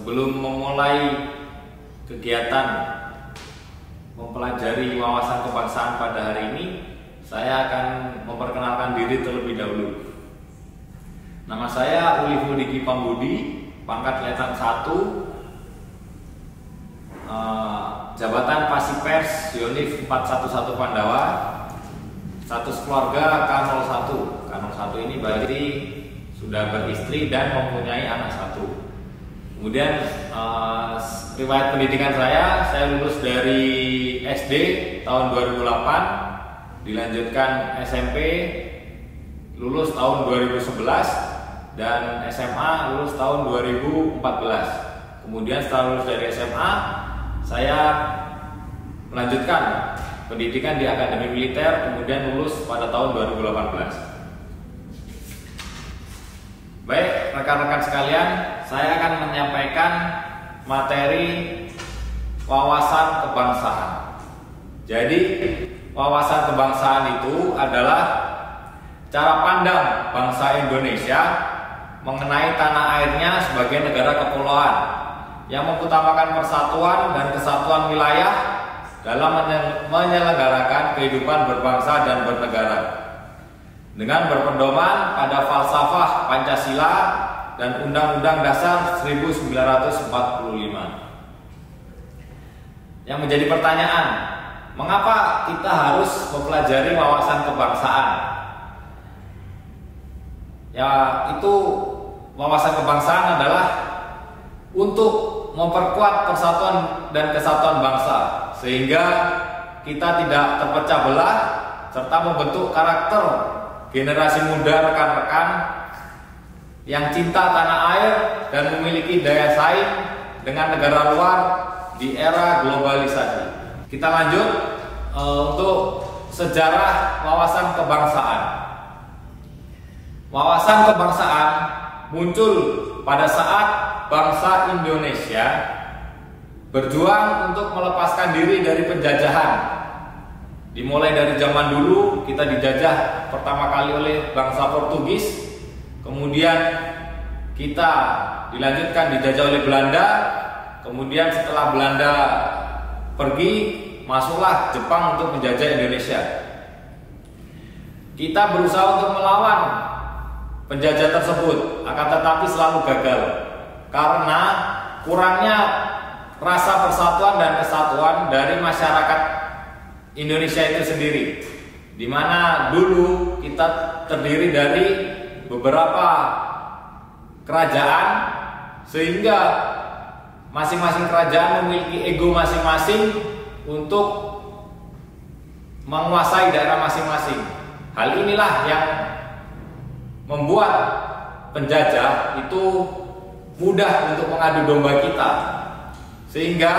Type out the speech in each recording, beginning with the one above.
Sebelum memulai kegiatan mempelajari wawasan kebangsaan pada hari ini, saya akan memperkenalkan diri terlebih dahulu. Nama saya Uliful Diki Pambudi, pangkat Letnan 1, jabatan Pasipers Yonif 411 Pandawa, status keluarga K01. K01 ini berarti sudah beristri dan mempunyai anak 1. Kemudian riwayat pendidikan saya lulus dari SD tahun 2008, dilanjutkan SMP lulus tahun 2011 dan SMA lulus tahun 2014. Kemudian setelah lulus dari SMA, saya melanjutkan pendidikan di Akademi Militer, kemudian lulus pada tahun 2018. Baik, rekan-rekan sekalian, saya akan menyampaikan materi wawasan kebangsaan. Jadi, wawasan kebangsaan itu adalah cara pandang bangsa Indonesia mengenai tanah airnya sebagai negara kepulauan yang mengutamakan persatuan dan kesatuan wilayah dalam menyelenggarakan kehidupan berbangsa dan bernegara dengan berpedoman pada falsafah Pancasila dan Undang-Undang Dasar 1945. Yang menjadi pertanyaan, mengapa kita harus mempelajari wawasan kebangsaan? Ya, itu wawasan kebangsaan adalah untuk memperkuat persatuan dan kesatuan bangsa, sehingga kita tidak terpecah belah serta membentuk karakter generasi muda rekan-rekan yang cinta tanah air dan memiliki daya saing dengan negara luar di era globalisasi. Kita lanjut untuk sejarah wawasan kebangsaan. Wawasan kebangsaan muncul pada saat bangsa Indonesia berjuang untuk melepaskan diri dari penjajahan. Dimulai dari zaman dulu kita dijajah pertama kali oleh bangsa Portugis, kemudian kita dilanjutkan dijajah oleh Belanda, kemudian setelah Belanda pergi, masuklah Jepang untuk menjajah Indonesia. Kita berusaha untuk melawan penjajah tersebut, akan tetapi selalu gagal karena kurangnya rasa persatuan dan kesatuan dari masyarakat Indonesia itu sendiri, di mana dulu kita terdiri dari beberapa kerajaan, sehingga masing-masing kerajaan memiliki ego masing-masing untuk menguasai daerah masing-masing. Hal inilah yang membuat penjajah itu mudah untuk mengadu domba kita, sehingga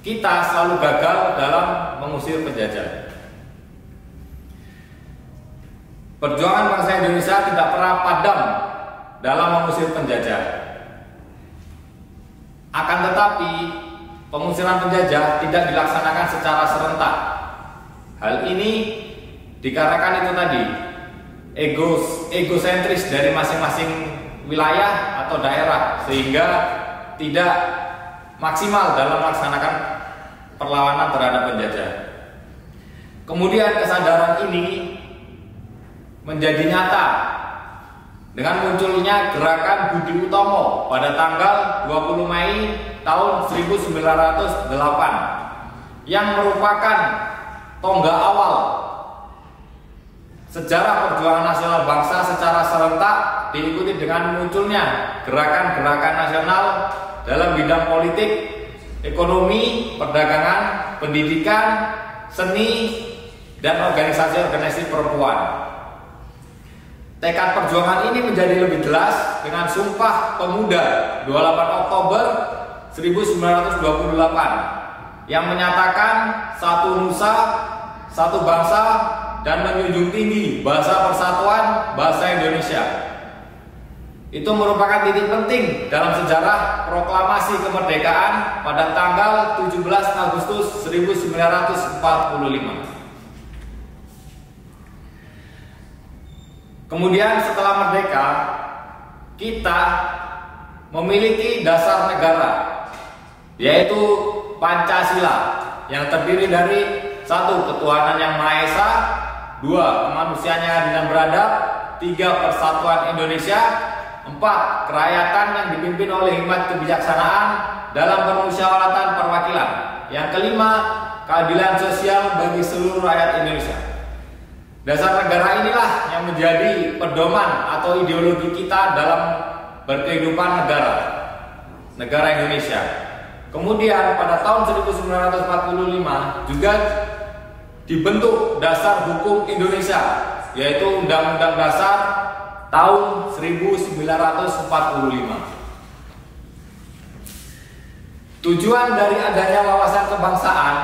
kita selalu gagal dalam mengusir penjajah. Perjuangan bangsa Indonesia tidak pernah padam dalam mengusir penjajah. Akan tetapi, pengusiran penjajah tidak dilaksanakan secara serentak. Hal ini dikarenakan itu tadi, egosentris dari masing-masing wilayah atau daerah, sehingga tidak maksimal dalam melaksanakan perlawanan terhadap penjajah. Kemudian kesadaran ini menjadi nyata dengan munculnya gerakan Budi Utomo pada tanggal 20 Mei tahun 1908 yang merupakan tonggak awal sejarah perjuangan nasional bangsa secara serentak, diikuti dengan munculnya gerakan-gerakan nasional dalam bidang politik, ekonomi, perdagangan, pendidikan, seni, dan organisasi-organisasi perempuan. Tekad perjuangan ini menjadi lebih jelas dengan Sumpah Pemuda 28 Oktober 1928 yang menyatakan satu nusa, satu bangsa, dan menjunjung tinggi bahasa persatuan bangsa Indonesia. Itu merupakan titik penting dalam sejarah proklamasi kemerdekaan pada tanggal 17 Agustus 1945. Kemudian setelah merdeka, kita memiliki dasar negara, yaitu Pancasila, yang terdiri dari 1. Ketuhanan yang Maha Esa, 2. Kemanusiaan yang adil dan beradab, 3. Persatuan Indonesia, 4. Kerakyatan yang dipimpin oleh hikmat kebijaksanaan dalam permusyawaratan perwakilan, yang kelima, keadilan sosial bagi seluruh rakyat Indonesia. Dasar negara inilah yang menjadi pedoman atau ideologi kita dalam berkehidupan negara Indonesia. Kemudian pada tahun 1945 juga dibentuk Dasar Hukum Indonesia, yaitu Undang-Undang Dasar tahun 1945. Tujuan dari adanya wawasan kebangsaan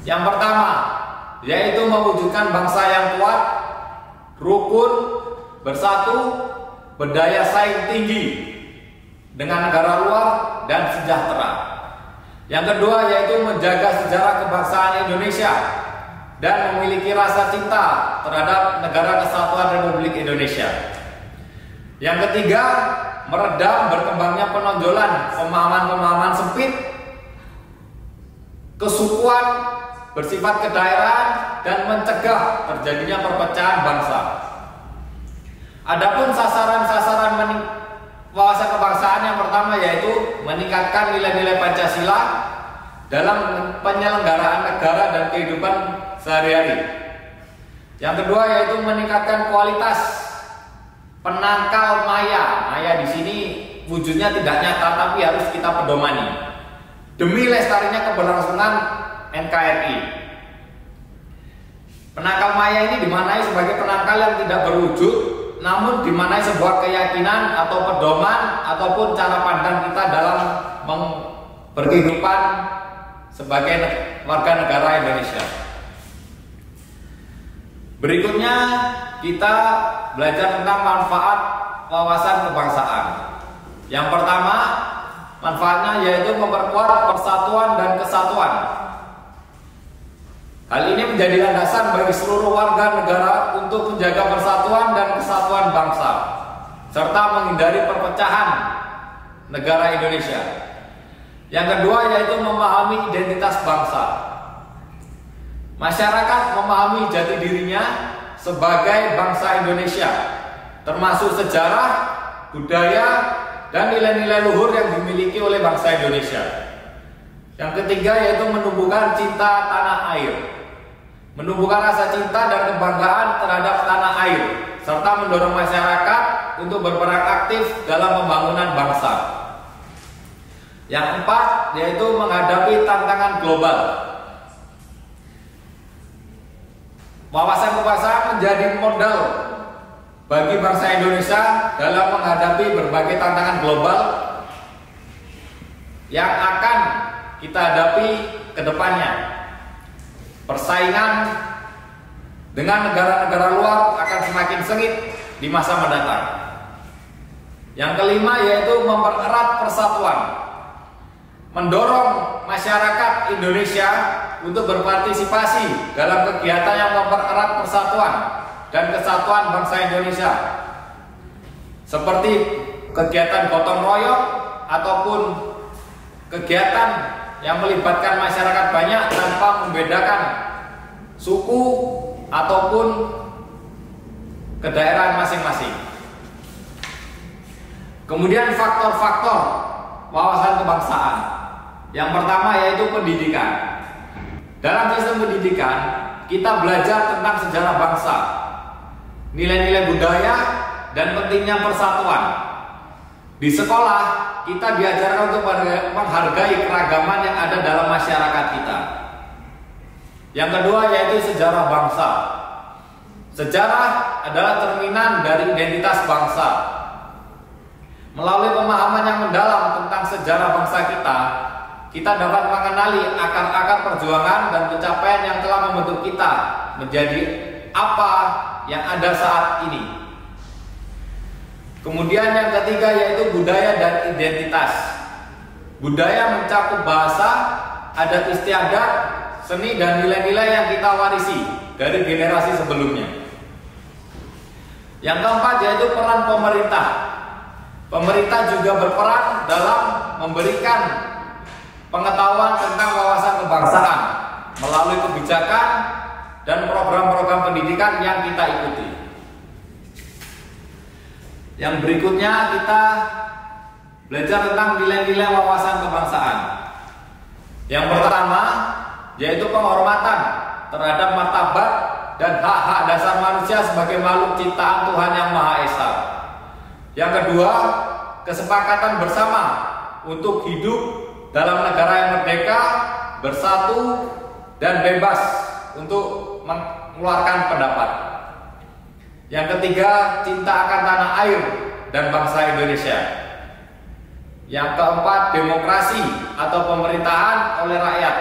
yang pertama yaitu mewujudkan bangsa yang kuat, rukun, bersatu, berdaya saing tinggi dengan negara luar dan sejahtera. Yang kedua yaitu menjaga sejarah kebangsaan Indonesia dan memiliki rasa cinta terhadap Negara Kesatuan Republik Indonesia. Yang ketiga, meredam berkembangnya penonjolan pemahaman-pemahaman sempit, kesukuan, bersifat kedaerahan, dan mencegah terjadinya perpecahan bangsa. Adapun sasaran-sasaran wawasan kebangsaan yang pertama yaitu meningkatkan nilai-nilai Pancasila dalam penyelenggaraan negara dan kehidupan sehari-hari. Yang kedua yaitu meningkatkan kualitas penangkal maya. Maya di sini wujudnya tidak nyata tapi harus kita pedomani demi lestarinya keberlangsungan NKRI. Penangkal maya ini dimaknai sebagai penangkal yang tidak berwujud, namun dimaknai sebuah keyakinan atau pedoman ataupun cara pandang kita dalam berkehidupan sebagai warga negara Indonesia. Berikutnya kita belajar tentang manfaat wawasan kebangsaan. Yang pertama, manfaatnya yaitu memperkuat persatuan dan kesatuan. Hal ini menjadi landasan bagi seluruh warga negara untuk menjaga persatuan dan kesatuan bangsa, serta menghindari perpecahan negara Indonesia. Yang kedua yaitu memahami identitas bangsa. Masyarakat memahami jati dirinya sebagai bangsa Indonesia, termasuk sejarah, budaya, dan nilai-nilai luhur yang dimiliki oleh bangsa Indonesia. Yang ketiga yaitu menumbuhkan cinta tanah air, menumbuhkan rasa cinta dan kebanggaan terhadap tanah air, serta mendorong masyarakat untuk berperan aktif dalam pembangunan bangsa. Yang keempat yaitu menghadapi tantangan global. Wawasan kebangsaan menjadi modal bagi bangsa Indonesia dalam menghadapi berbagai tantangan global yang akan kita hadapi ke depannya. Persaingan dengan negara-negara luar akan semakin sengit di masa mendatang. Yang kelima yaitu mempererat persatuan, mendorong masyarakat Indonesia untuk berpartisipasi dalam kegiatan yang mempererat persatuan dan kesatuan bangsa Indonesia, seperti kegiatan gotong royong ataupun kegiatan yang melibatkan masyarakat banyak tanpa membedakan suku ataupun kedaerahan masing-masing. Kemudian faktor-faktor wawasan kebangsaan. Yang pertama yaitu pendidikan. Dalam sistem pendidikan, kita belajar tentang sejarah bangsa, nilai-nilai budaya, dan pentingnya persatuan. Di sekolah, kita diajarkan untuk menghargai keragaman yang ada dalam masyarakat kita. Yang kedua yaitu sejarah bangsa. Sejarah adalah cerminan dari identitas bangsa. Melalui pemahaman yang mendalam tentang sejarah bangsa kita dapat mengenali akar-akar perjuangan dan pencapaian yang telah membentuk kita menjadi apa yang ada saat ini. Kemudian yang ketiga yaitu budaya dan identitas. Budaya mencakup bahasa, adat istiadat, seni, dan nilai-nilai yang kita warisi dari generasi sebelumnya. Yang keempat yaitu peran pemerintah. Pemerintah juga berperan dalam memberikan pengetahuan tentang wawasan kebangsaan melalui kebijakan dan program-program pendidikan yang kita ikuti. Yang berikutnya kita belajar tentang nilai-nilai wawasan kebangsaan. Yang pertama yaitu penghormatan terhadap martabat dan hak-hak dasar manusia sebagai makhluk ciptaan Tuhan Yang Maha Esa. Yang kedua, kesepakatan bersama untuk hidup dalam negara yang merdeka, bersatu, dan bebas untuk mengeluarkan pendapat. Yang ketiga, cinta akan tanah air dan bangsa Indonesia. Yang keempat, demokrasi atau pemerintahan oleh rakyat.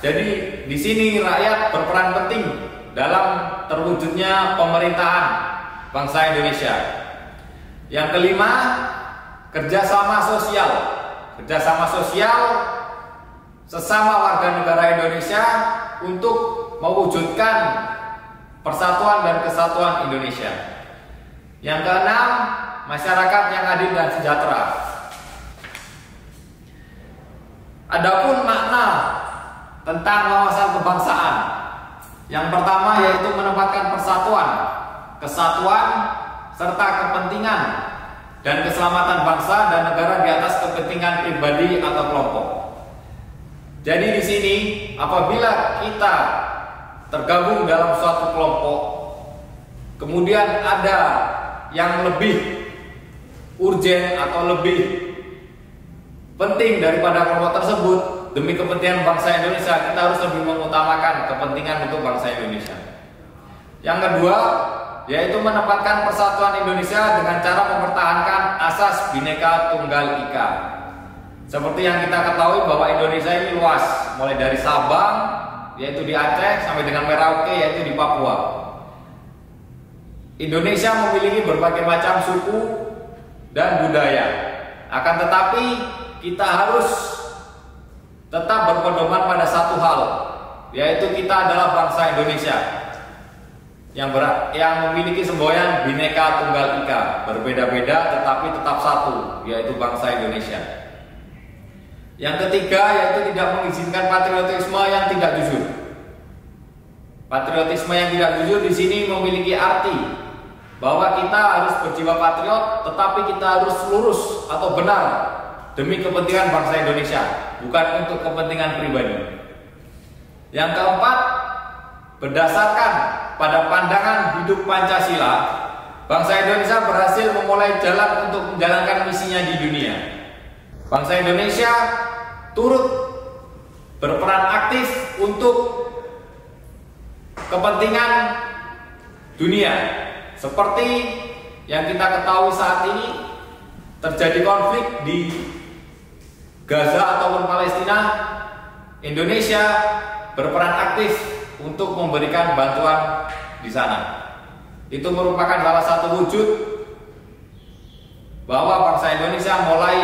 Jadi di sini rakyat berperan penting dalam terwujudnya pemerintahan bangsa Indonesia. Yang kelima, kerjasama sosial. Kerjasama sosial sesama warga negara Indonesia untuk mewujudkan persatuan dan kesatuan Indonesia. Yang keenam, masyarakat yang adil dan sejahtera. Adapun makna tentang wawasan kebangsaan, yang pertama yaitu menempatkan persatuan, kesatuan, serta kepentingan dan keselamatan bangsa dan negara di atas kepentingan pribadi atau kelompok. Jadi di sini apabila kita tergabung dalam suatu kelompok, kemudian ada yang lebih urgen atau lebih penting daripada kelompok tersebut, demi kepentingan bangsa Indonesia, kita harus lebih mengutamakan kepentingan untuk bangsa Indonesia. Yang kedua, yaitu menempatkan persatuan Indonesia dengan cara mempertahankan asas Bhinneka Tunggal Ika. Seperti yang kita ketahui bahwa Indonesia ini luas, mulai dari Sabang, yaitu di Aceh, sampai dengan Merauke, yaitu di Papua. Indonesia memiliki berbagai macam suku dan budaya. Akan tetapi kita harus tetap berpedoman pada satu hal, yaitu kita adalah bangsa Indonesia yang memiliki semboyan Bhinneka Tunggal Ika, berbeda-beda tetapi tetap satu, yaitu bangsa Indonesia. Yang ketiga yaitu tidak mengizinkan patriotisme yang tidak jujur. Patriotisme yang tidak jujur di sini memiliki arti bahwa kita harus berjiwa patriot, tetapi kita harus lurus atau benar demi kepentingan bangsa Indonesia, bukan untuk kepentingan pribadi. Yang keempat, berdasarkan pada pandangan hidup Pancasila, bangsa Indonesia berhasil memulai jalan untuk menjalankan misinya di dunia. Bangsa Indonesia turut berperan aktif untuk kepentingan dunia. Seperti yang kita ketahui saat ini terjadi konflik di Gaza ataupun Palestina, Indonesia berperan aktif untuk memberikan bantuan di sana. Itu merupakan salah satu wujud bahwa bangsa Indonesia mulai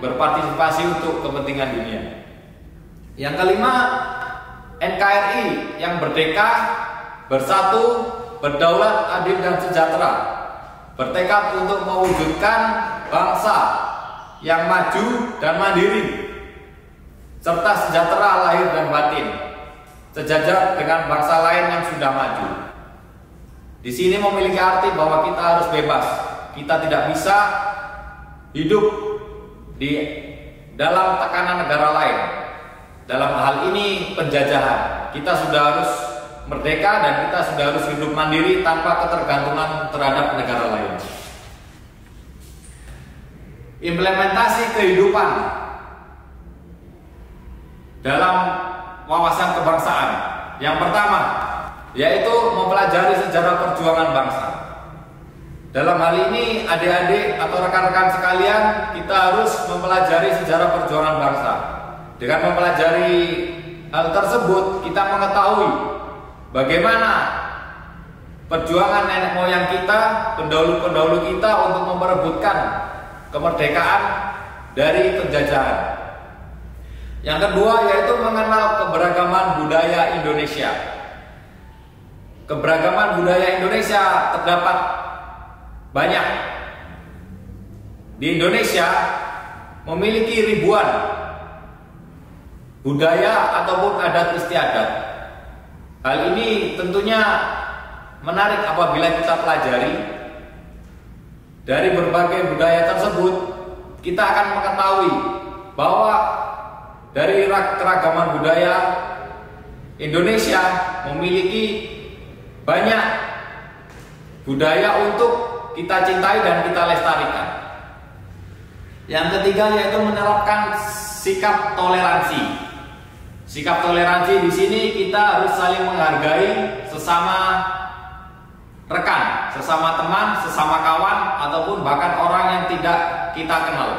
berpartisipasi untuk kepentingan dunia. Yang kelima, NKRI yang merdeka, bersatu, berdaulat, adil dan sejahtera, bertekad untuk mewujudkan bangsa yang maju dan mandiri serta sejahtera lahir dan batin, sejajar dengan bangsa lain yang sudah maju. Di sini memiliki arti bahwa kita harus bebas. Kita tidak bisa hidup di dalam tekanan negara lain. Dalam hal ini penjajahan. Kita sudah harus merdeka dan kita sudah harus hidup mandiri tanpa ketergantungan terhadap negara lain. Implementasi kehidupan dalam wawasan kebangsaan. Yang pertama, yaitu mempelajari sejarah perjuangan bangsa. Dalam hal ini, adik-adik atau rekan-rekan sekalian, kita harus mempelajari sejarah perjuangan bangsa. Dengan mempelajari hal tersebut, kita mengetahui bagaimana perjuangan nenek moyang kita, pendahulu-pendahulu kita untuk memperebutkan kemerdekaan dari penjajahan. Yang kedua yaitu mengenal keberagaman budaya Indonesia. Keberagaman budaya Indonesia terdapat banyak. di Indonesia memiliki ribuan budaya ataupun adat istiadat. Hal ini tentunya menarik apabila kita pelajari. Dari berbagai budaya tersebut, kita akan mengetahui bahwa dari keragaman budaya, Indonesia memiliki banyak budaya untuk kita cintai dan kita lestarikan. Yang ketiga yaitu menerapkan sikap toleransi. Sikap toleransi di sini kita harus saling menghargai sesama rekan, sesama teman, sesama kawan, ataupun bahkan orang yang tidak kita kenal.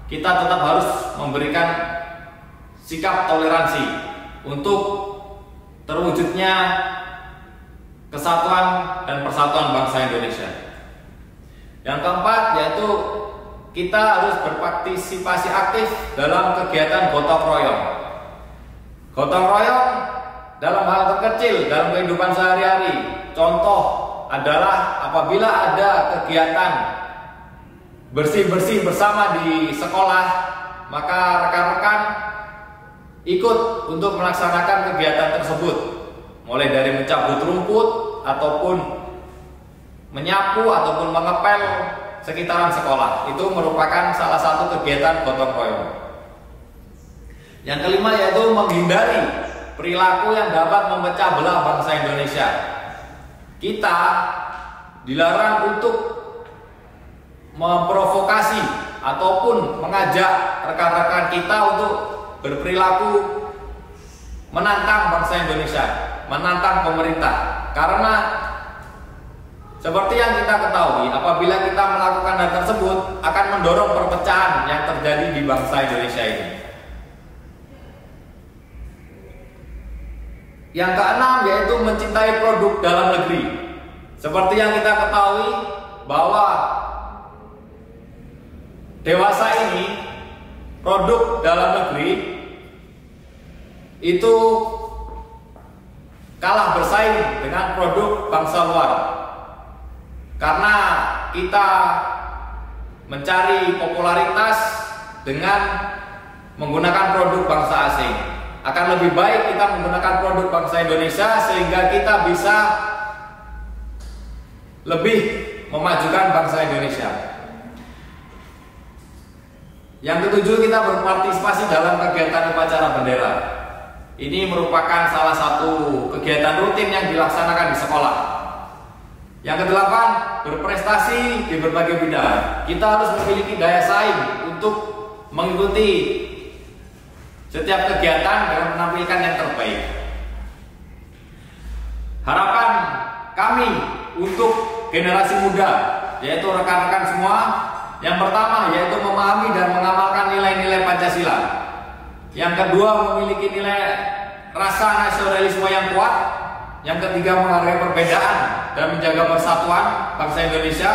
Kita tetap harus memberikan sikap toleransi untuk terwujudnya kesatuan dan persatuan bangsa Indonesia. Yang keempat yaitu kita harus berpartisipasi aktif dalam kegiatan gotong royong. Gotong royong dalam hal terkecil dalam kehidupan sehari-hari. Contoh adalah apabila ada kegiatan bersih-bersih bersama di sekolah, maka rekan-rekan ikut untuk melaksanakan kegiatan tersebut, mulai dari mencabut rumput ataupun menyapu ataupun mengepel sekitaran sekolah. Itu merupakan salah satu kegiatan gotong royong. Yang kelima yaitu menghindari perilaku yang dapat memecah belah bangsa Indonesia. Kita dilarang untuk memprovokasi ataupun mengajak rekan-rekan kita untuk berperilaku menantang bangsa Indonesia, menantang pemerintah. Karena seperti yang kita ketahui, apabila kita melakukan hal tersebut akan mendorong perpecahan yang terjadi di bangsa Indonesia ini. Yang keenam yaitu mencintai produk dalam negeri. Seperti yang kita ketahui bahwa dewasa ini produk dalam negeri itu kalah bersaing dengan produk bangsa luar. Karena kita mencari popularitas dengan menggunakan produk bangsa asing. Akan lebih baik kita menggunakan produk bangsa Indonesia sehingga kita bisa lebih memajukan bangsa Indonesia. Yang ketujuh, kita berpartisipasi dalam kegiatan upacara bendera. Ini merupakan salah satu kegiatan rutin yang dilaksanakan di sekolah. Yang kedelapan, berprestasi di berbagai bidang. Kita harus memiliki daya saing untuk mengikuti setiap kegiatan dengan menampilkan yang terbaik. Harapan kami untuk generasi muda, yaitu rekan-rekan semua, yang pertama yaitu memahami dan mengamalkan nilai-nilai Pancasila. Yang kedua, memiliki nilai rasa nasionalisme yang kuat. Yang ketiga, menghargai perbedaan dan menjaga persatuan bangsa Indonesia.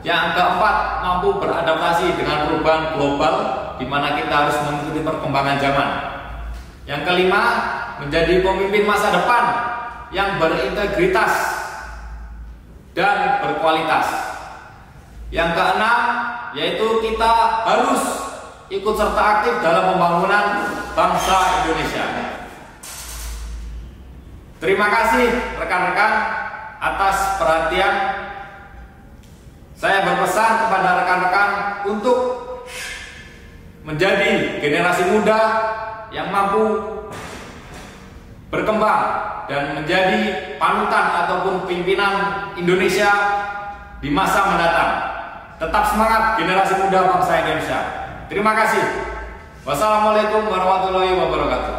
Yang keempat, mampu beradaptasi dengan perubahan global, di mana kita harus mengikuti perkembangan zaman. Yang kelima, menjadi pemimpin masa depan yang berintegritas dan berkualitas. Yang keenam, yaitu kita harus ikut serta aktif dalam pembangunan bangsa Indonesia. Terima kasih rekan-rekan atas perhatian. Saya berpesan kepada rekan-rekan untuk menjadi generasi muda yang mampu berkembang dan menjadi panutan ataupun pimpinan Indonesia di masa mendatang. Tetap semangat generasi muda bangsa Indonesia. Terima kasih. Wassalamualaikum warahmatullahi wabarakatuh.